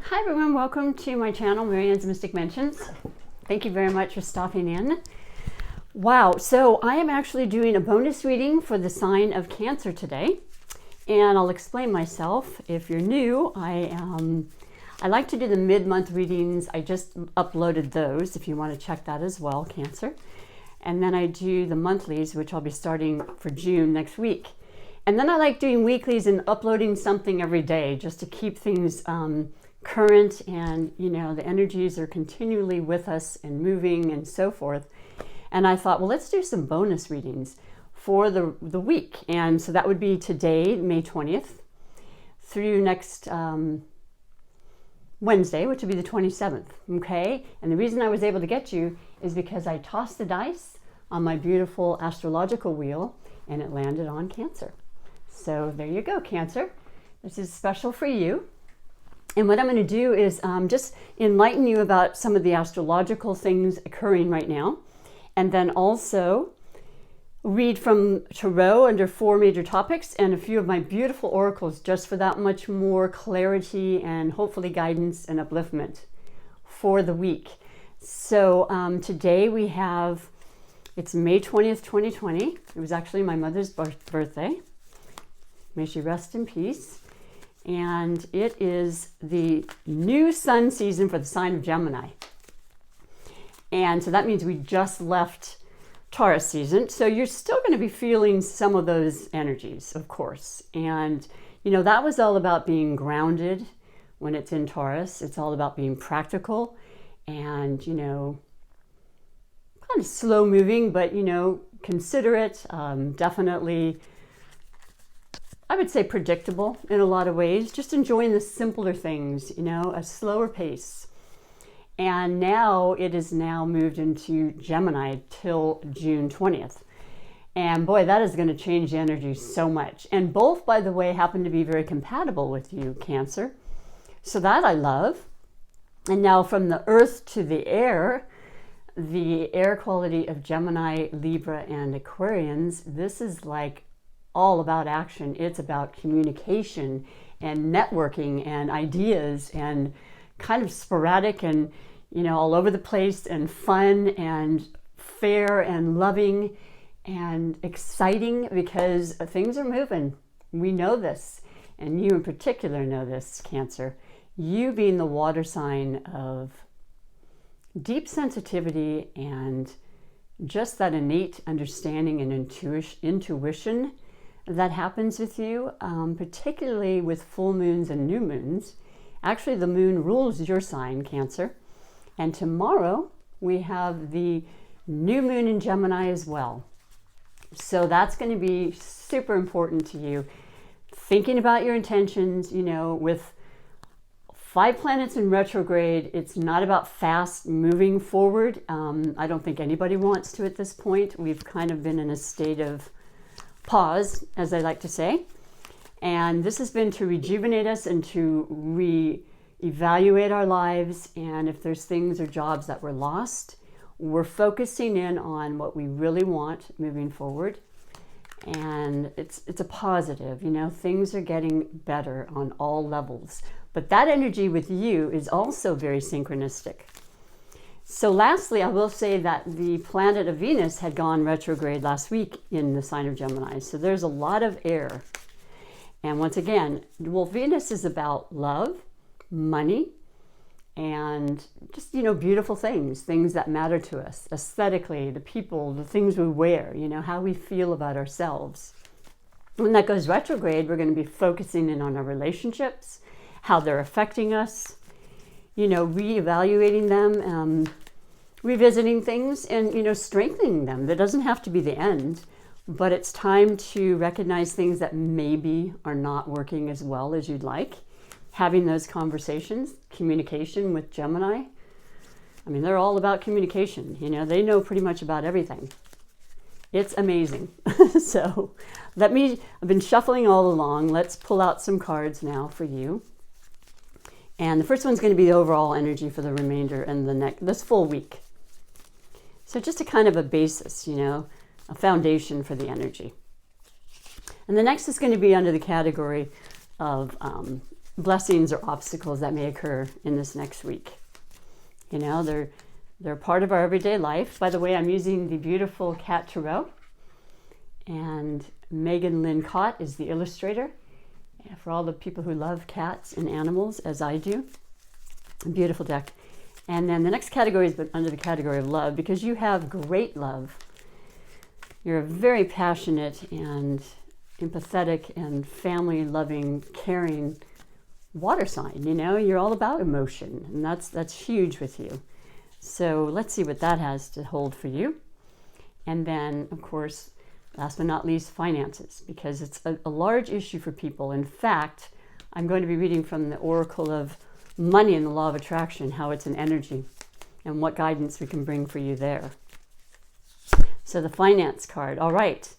Hi everyone, welcome to my channel, MaryAnne's Mystic Mentions. Thank you very much for stopping in. Wow, so I am actually doing a bonus reading for the sign of Cancer today, and I'll explain myself. If you're new, I like to do the mid-month readings. I just uploaded those if you want to check that as well, Cancer. And then I do the monthlies, which I'll be starting for June next week. And then I like doing weeklies and uploading something every day just to keep things current, and the energies are continually with us and moving and so forth. And I thought, well, let's do some bonus readings for the week. And so that would be today, May 20th, through next Wednesday, which would be the 27th, okay? And the reason I was able to get you is because I tossed the dice on my beautiful astrological wheel and it landed on Cancer. So there you go, Cancer. This is special for you. And what I'm going to do is just enlighten you about some of the astrological things occurring right now, and then also read from Tarot under 4 major topics and a few of my beautiful oracles just for that much more clarity and hopefully guidance and upliftment for the week. So today we have, it's May 20th, 2020. It was actually my mother's birthday. May she rest in peace. And it is the new sun season for the sign of Gemini. And so that means we just left Taurus season. So you're still going to be feeling some of those energies, of course. And, that was all about being grounded when it's in Taurus. It's all about being practical and, kind of slow moving, but, considerate, definitely, I would say predictable in a lot of ways, just enjoying the simpler things, a slower pace. And now it is now moved into Gemini till June 20th. And boy, that is going to change the energy so much. And both, by the way, happen to be very compatible with you, Cancer. So that I love. And now from the earth to the air quality of Gemini, Libra, and Aquarians, this is like all about action. It's about communication and networking and ideas and kind of sporadic and, all over the place and fun and fair and loving and exciting because things are moving. We know this, and you in particular know this, Cancer. You being the water sign of deep sensitivity and just that innate understanding and intuition that happens with you, particularly with full moons and new moons. Actually, the moon rules your sign, Cancer. And tomorrow we have the new moon in Gemini as well. So that's going to be super important to you. Thinking about your intentions, with 5 planets in retrograde, it's not about fast moving forward. I don't think anybody wants to at this point. We've kind of been in a state of pause, as I like to say. And this has been to rejuvenate us and to reevaluate our lives. And if there's things or jobs that were lost, we're focusing in on what we really want moving forward. And it's a positive, things are getting better on all levels. But that energy with you is also very synchronistic. So lastly, I will say that the planet of Venus had gone retrograde last week in the sign of Gemini. So there's a lot of air. And once again, Venus is about love, money, and just, beautiful things that matter to us aesthetically, the people, the things we wear, how we feel about ourselves. When that goes retrograde, we're going to be focusing in on our relationships, how they're affecting us, reevaluating them, revisiting things and, strengthening them. That doesn't have to be the end, but it's time to recognize things that maybe are not working as well as you'd like. Having those conversations, communication with Gemini. I mean, they're all about communication. They know pretty much about everything. It's amazing. So I've been shuffling all along. Let's pull out some cards now for you. And the first one's going to be the overall energy for the remainder and this full week. So just a kind of a basis, a foundation for the energy. And the next is going to be under the category of blessings or obstacles that may occur in this next week. You know, they're part of our everyday life. By the way, I'm using the beautiful Cat Tarot, and Megan Lynn Cott is the illustrator. For all the people who love cats and animals, as I do, a beautiful deck. And then the next category is under the category of love, because you have great love. You're a very passionate and empathetic and family-loving, caring water sign. You know, you're all about emotion, and that's huge with you. So let's see what that has to hold for you. And then, of course, last but not least, finances, because it's a large issue for people. In fact, I'm going to be reading from the Oracle of Money and the Law of Attraction, how it's an energy, and what guidance we can bring for you there. So the finance card. All right.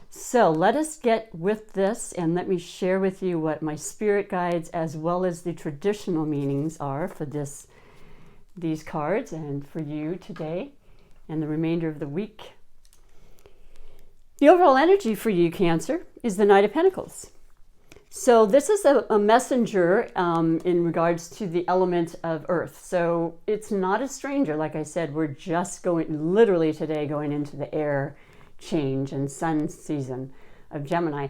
So let us get with this, and let me share with you what my spirit guides as well as the traditional meanings are for these cards and for you today and the remainder of the week. The overall energy for you, Cancer, is the Knight of Pentacles. So this is a messenger in regards to the element of Earth. So it's not a stranger. Like I said, we're just literally today going into the air change and sun season of Gemini.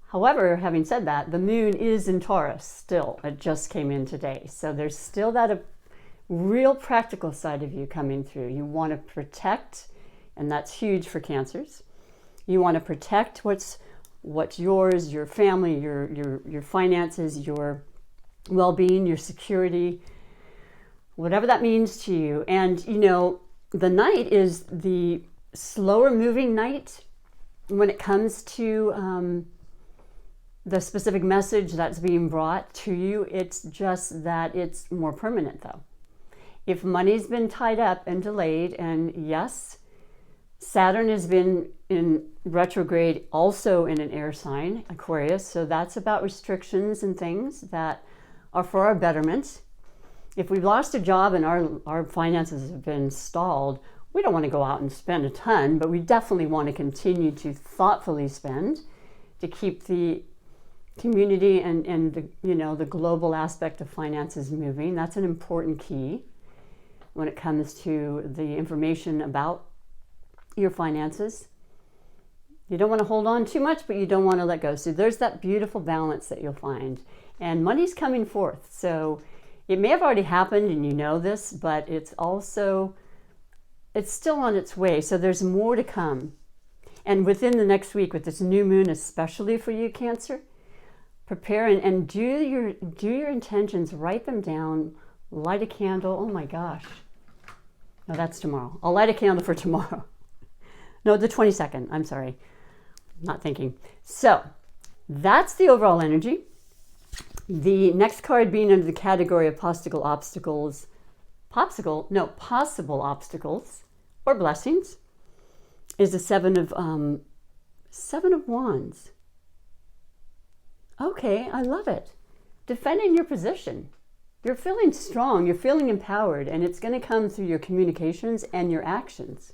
However, having said that, the moon is in Taurus still. It just came in today. So there's still that real practical side of you coming through. You want to protect, and that's huge for Cancers. You want to protect what's yours, your family, your finances, your well-being, your security, whatever that means to you. And, you know, the Knight is the slower moving knight when it comes to the specific message that's being brought to you. It's just that it's more permanent, though. If money's been tied up and delayed, and yes, Saturn has been in retrograde also in an air sign, Aquarius, so that's about restrictions and things that are for our betterment. If we've lost a job and our finances have been stalled, we don't want to go out and spend a ton, but we definitely want to continue to thoughtfully spend to keep the community and the, you know, the global aspect of finances moving. That's an important key when it comes to the information about your finances. You don't want to hold on too much, but you don't want to let go. So there's that beautiful balance that you'll find. And money's coming forth. So it may have already happened and you know this, but it's still on its way. So there's more to come. And within the next week with this new moon, especially for you, Cancer, prepare and do your intentions, write them down, light a candle. Oh my gosh. No, that's tomorrow. I'll light a candle for tomorrow. No, the 22nd. I'm sorry. Not thinking. So that's the overall energy. The next card being under the category of possible obstacles or blessings is the Seven of Wands. Okay, I love it. Defending your position. You're feeling strong, you're feeling empowered, and it's going to come through your communications and your actions.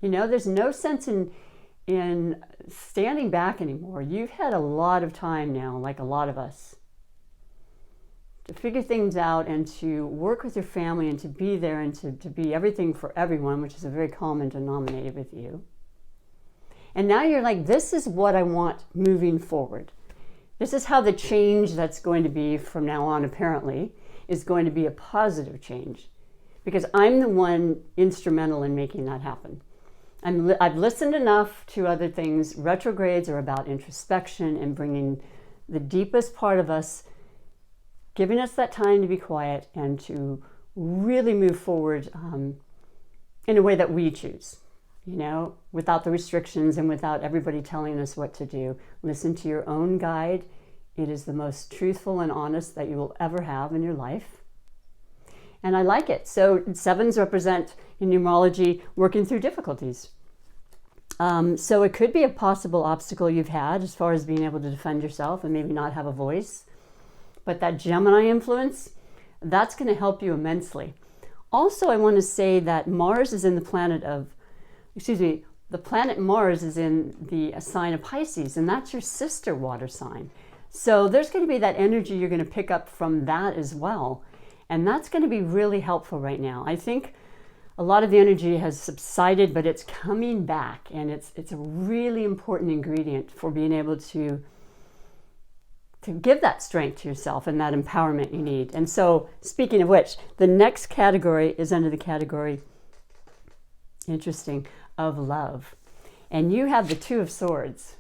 You know, there's no sense in standing back anymore. You've had a lot of time now, like a lot of us, to figure things out and to work with your family and to be there and to be everything for everyone, which is a very common denominator with you. And now you're like, this is what I want moving forward. This is how the change that's going to be from now on, apparently, is going to be a positive change, because I'm the one instrumental in making that happen. I've listened enough to other things. Retrogrades are about introspection and bringing the deepest part of us, giving us that time to be quiet and to really move forward in a way that we choose, you know, without the restrictions and without everybody telling us what to do. Listen to your own guide. It is the most truthful and honest that you will ever have in your life. And I like it. So sevens represent, in numerology, working through difficulties. So it could be a possible obstacle you've had as far as being able to defend yourself and maybe not have a voice. But that Gemini influence, that's going to help you immensely. Also, I want to say that Mars is in the planet Mars is in the sign of Pisces, and that's your sister water sign. So there's going to be that energy you're going to pick up from that as well. And that's going to be really helpful right now. I think a lot of the energy has subsided, but it's coming back. And it's a really important ingredient for being able to give that strength to yourself and that empowerment you need. And so, speaking of which, the next category is under the category, interesting, of love. And you have the Two of Swords.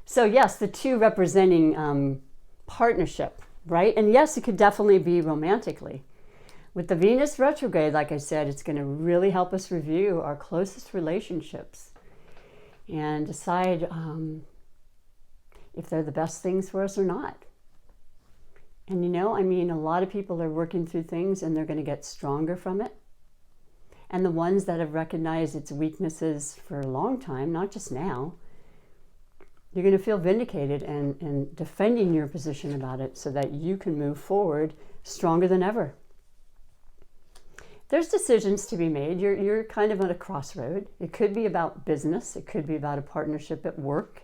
So yes, the two representing partnership, right? And yes, it could definitely be romantically. With the Venus retrograde, like I said, it's going to really help us review our closest relationships and decide if they're the best things for us or not. And a lot of people are working through things and they're going to get stronger from it. And the ones that have recognized its weaknesses for a long time, not just now, you're going to feel vindicated and defending your position about it so that you can move forward stronger than ever. There's decisions to be made. You're kind of at a crossroad. It could be about business. It could be about a partnership at work.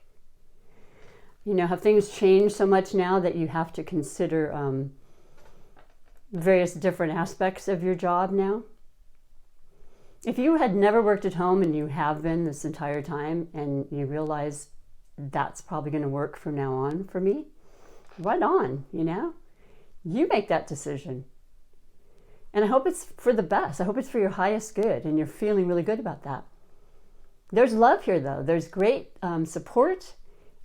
Have things changed so much now that you have to consider various different aspects of your job now? If you had never worked at home and you have been this entire time and you realize that's probably going to work from now on for me, right on, you make that decision. And I hope it's for the best. I hope it's for your highest good and you're feeling really good about that. There's love here though. There's great support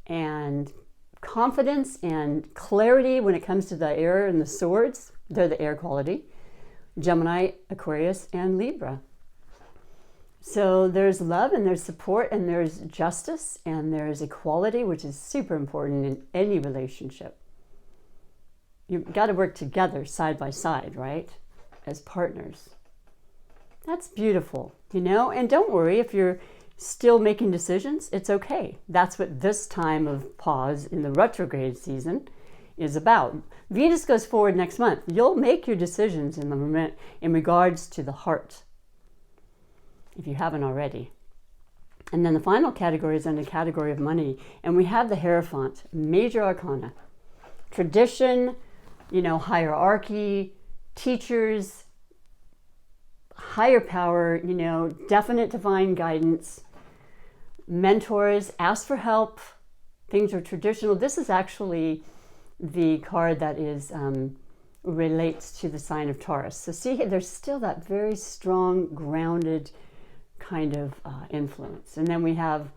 and confidence and clarity when it comes to the air and the swords. They're the air quality. Gemini, Aquarius, and Libra. So there's love and there's support and there's justice and there's equality, which is super important in any relationship. You've got to work together side by side, right? As partners. That's beautiful, and don't worry if you're still making decisions, it's okay. That's what this time of pause in the retrograde season is about. Venus goes forward next month. You'll make your decisions in regards to the heart, if you haven't already. And then the final category is under the category of money. And we have the Hierophant, major arcana. Tradition, hierarchy, teachers, higher power, definite divine guidance, mentors, ask for help, things are traditional. This is actually the card that is relates to the sign of Taurus. So see, there's still that very strong, grounded kind of influence. And then we have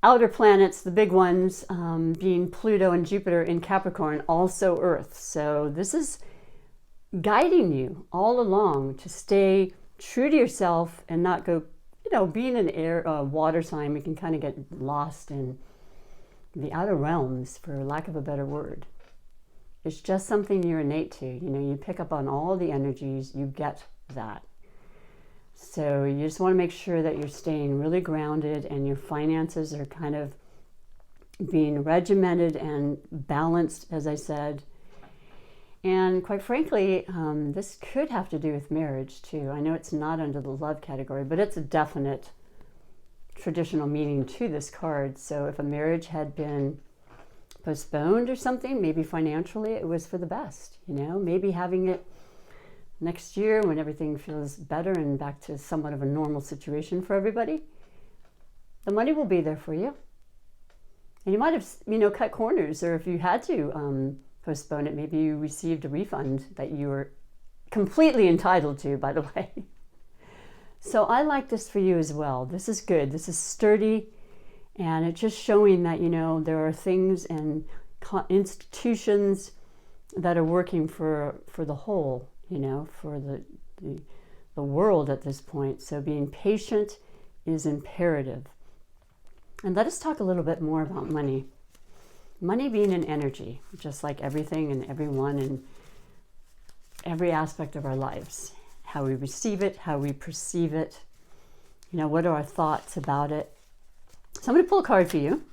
outer planets, the big ones, being Pluto and Jupiter in Capricorn, also Earth. So this is guiding you all along to stay true to yourself and not go, being an air, water sign, we can kind of get lost in the outer realms, for lack of a better word. It's just something you're innate to. You pick up on all the energies, you get that. So you just want to make sure that you're staying really grounded and your finances are kind of being regimented and balanced, as I said. And quite frankly, this could have to do with marriage too. I know it's not under the love category, but it's a definite traditional meaning to this card. So if a marriage had been postponed or something, maybe financially it was for the best, maybe having it next year when everything feels better and back to somewhat of a normal situation for everybody, the money will be there for you. And you might have, cut corners, or if you had to postpone it, maybe you received a refund that you were completely entitled to, by the way. So I like this for you as well. This is good. This is sturdy, and it's just showing that, there are things and institutions that are working for the whole, for the world at this point. So being patient is imperative. And let us talk a little bit more about money. Money being an energy, just like everything and everyone in every aspect of our lives. How we receive it, how we perceive it, what are our thoughts about it. So I'm going to pull a card for you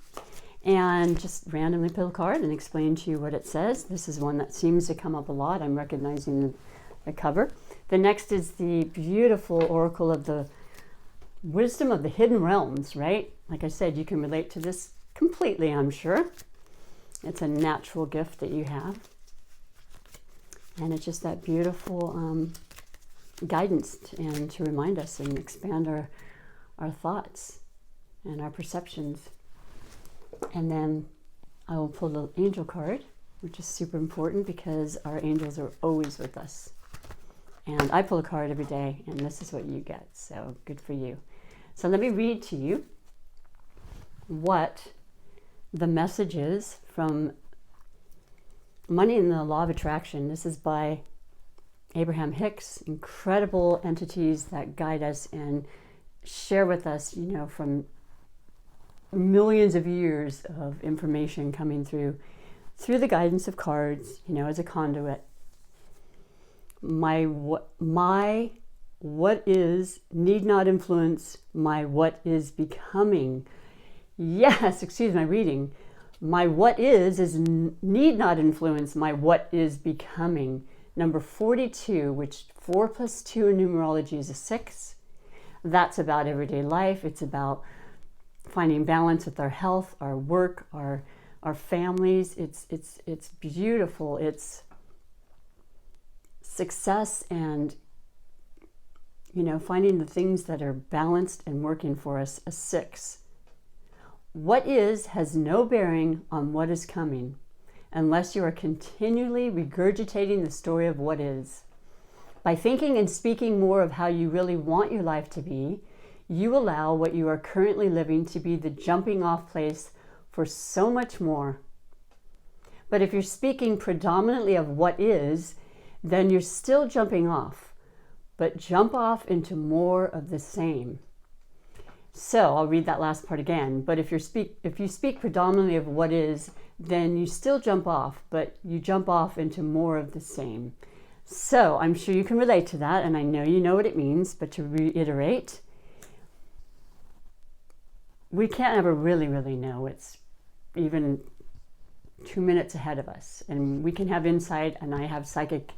and just randomly pull a card and explain to you what it says. This is one that seems to come up a lot. I'm recognizing the cover. The next is the beautiful oracle of the wisdom of the hidden realms, right? Like I said, you can relate to this completely, I'm sure. It's a natural gift that you have. And it's just that beautiful guidance and to remind us and expand our thoughts and our perceptions. And then I will pull the angel card, which is super important because our angels are always with us. And I pull a card every day, and this is what you get. So good for you. So let me read to you what the message is from Money and the Law of Attraction. This is by Abraham Hicks. Incredible entities that guide us and share with us, from millions of years of information coming through the guidance of cards, as a conduit. My what is need not influence my what is becoming. Yes, excuse my reading. My what is need not influence my what is becoming. Number 42, which 4 plus 2 in numerology is a 6. That's about everyday life. It's about finding balance with our health, our work, our families. It's beautiful. It's success and finding the things that are balanced and working for us, a 6. What is has no bearing on what is coming unless you are continually regurgitating the story of what is. By thinking and speaking more of how you really want your life to be, you allow what you are currently living to be the jumping off place for so much more. But if you're speaking predominantly of what is, then you're still jumping off, but jump off into more of the same. So I'll read that last part again. But if you speak predominantly of what is, then you still jump off, but you jump off into more of the same. So I'm sure you can relate to that, and I know you know what it means, but to reiterate, we can't ever really know. It's even 2 minutes ahead of us, and we can have insight, and I have psychic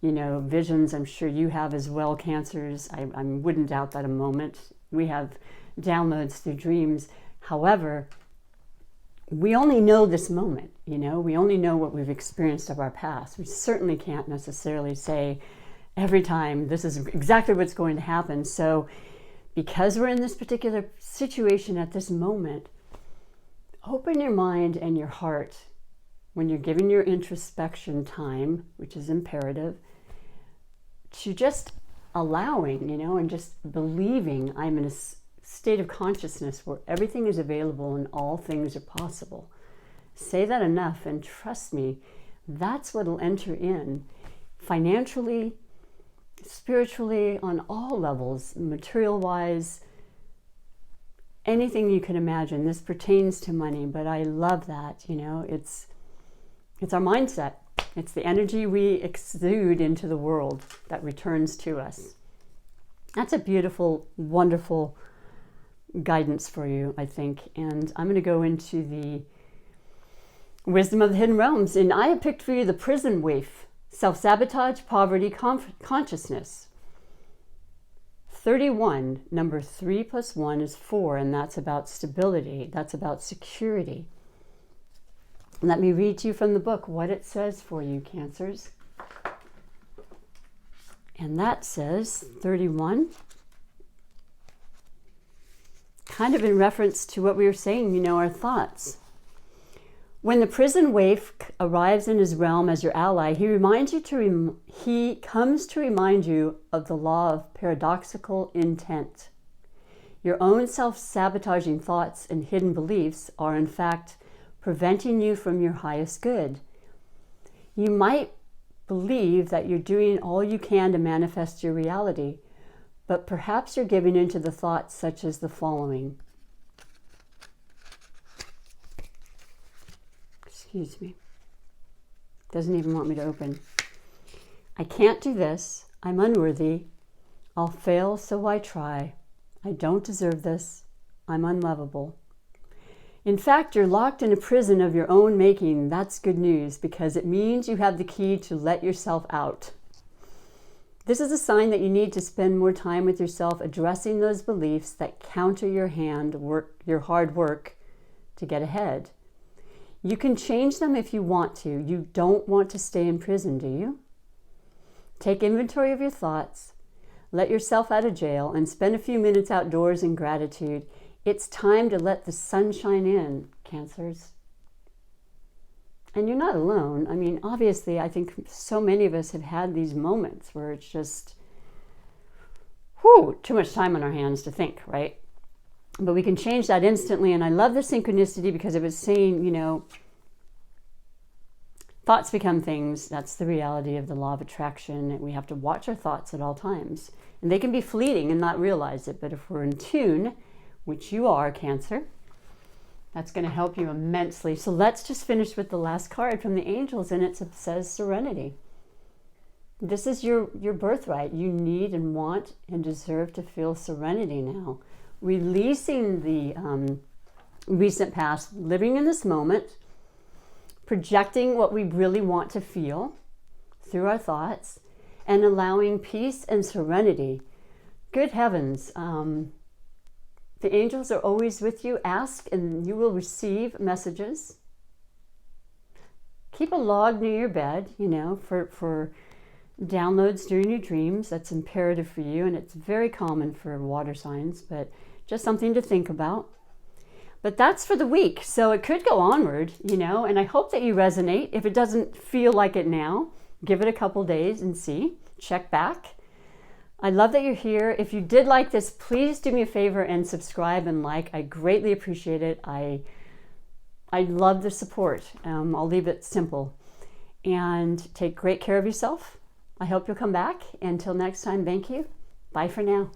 visions. I'm sure you have as well, Cancers. I wouldn't doubt that a moment. We have downloads through dreams. However, we only know this moment, we only know what we've experienced of our past. We certainly can't necessarily say every time this is exactly what's going to happen. So because we're in this particular situation at this moment, open your mind and your heart when you're giving your introspection time, which is imperative, to just allowing, and just believing I'm in a state of consciousness where everything is available and all things are possible. Say that enough and trust me, that's what will enter in financially, spiritually, on all levels, material-wise, anything you can imagine. This pertains to money, but I love that, it's our mindset. It's the energy we exude into the world that returns to us. That's a beautiful, wonderful guidance for you, I think. And I'm going to go into the wisdom of the hidden realms. And I have picked for you the prison waif, self-sabotage, poverty, consciousness. 31, number 3 plus 1 is 4, and that's about stability. That's about security. Let me read to you from the book what it says for you, Cancers. And that says 31, kind of in reference to what we were saying, our thoughts. When the prison waif arrives in his realm as your ally, he comes to remind you of the law of paradoxical intent. Your own self-sabotaging thoughts and hidden beliefs are, in fact, preventing you from your highest good. You might believe that you're doing all you can to manifest your reality, but perhaps you're giving into the thoughts such as the following. Excuse me. Doesn't even want me to open. I can't do this. I'm unworthy. I'll fail, so I try. I don't deserve this. I'm unlovable. In fact, you're locked in a prison of your own making. That's good news because it means you have the key to let yourself out. This is a sign that you need to spend more time with yourself addressing those beliefs that counter your hard work to get ahead. You can change them if you want to. You don't want to stay in prison, do you? Take inventory of your thoughts. Let yourself out of jail and spend a few minutes outdoors in gratitude. It's time to let the sun shine in, Cancers. And you're not alone. I mean, obviously, I think so many of us have had these moments where it's just, too much time on our hands to think, right? But we can change that instantly. And I love the synchronicity because it was saying, you know, thoughts become things. That's the reality of the law of attraction. And we have to watch our thoughts at all times. And they can be fleeting and not realize it. But if we're in tune, which you are, Cancer, that's going to help you immensely. So let's just finish with the last card from the angels, and it says serenity. This is your birthright. You need and want and deserve to feel serenity now. Releasing the recent past, living in this moment, projecting what we really want to feel through our thoughts, and allowing peace and serenity. Good heavens. The angels are always with you. Ask and you will receive messages. Keep a log near your bed, you know, for downloads during your dreams. That's imperative for you, and it's very common for water signs, but just something to think about. But that's for the week, so it could go onward, you know, and I hope that you resonate. If it doesn't feel like it now, give it a couple days and see. Check back. I love that you're here. If you did like this, please do me a favor and subscribe and like. I greatly appreciate it. I love the support. I'll leave it simple. And take great care of yourself. I hope you'll come back. Until next time, thank you. Bye for now.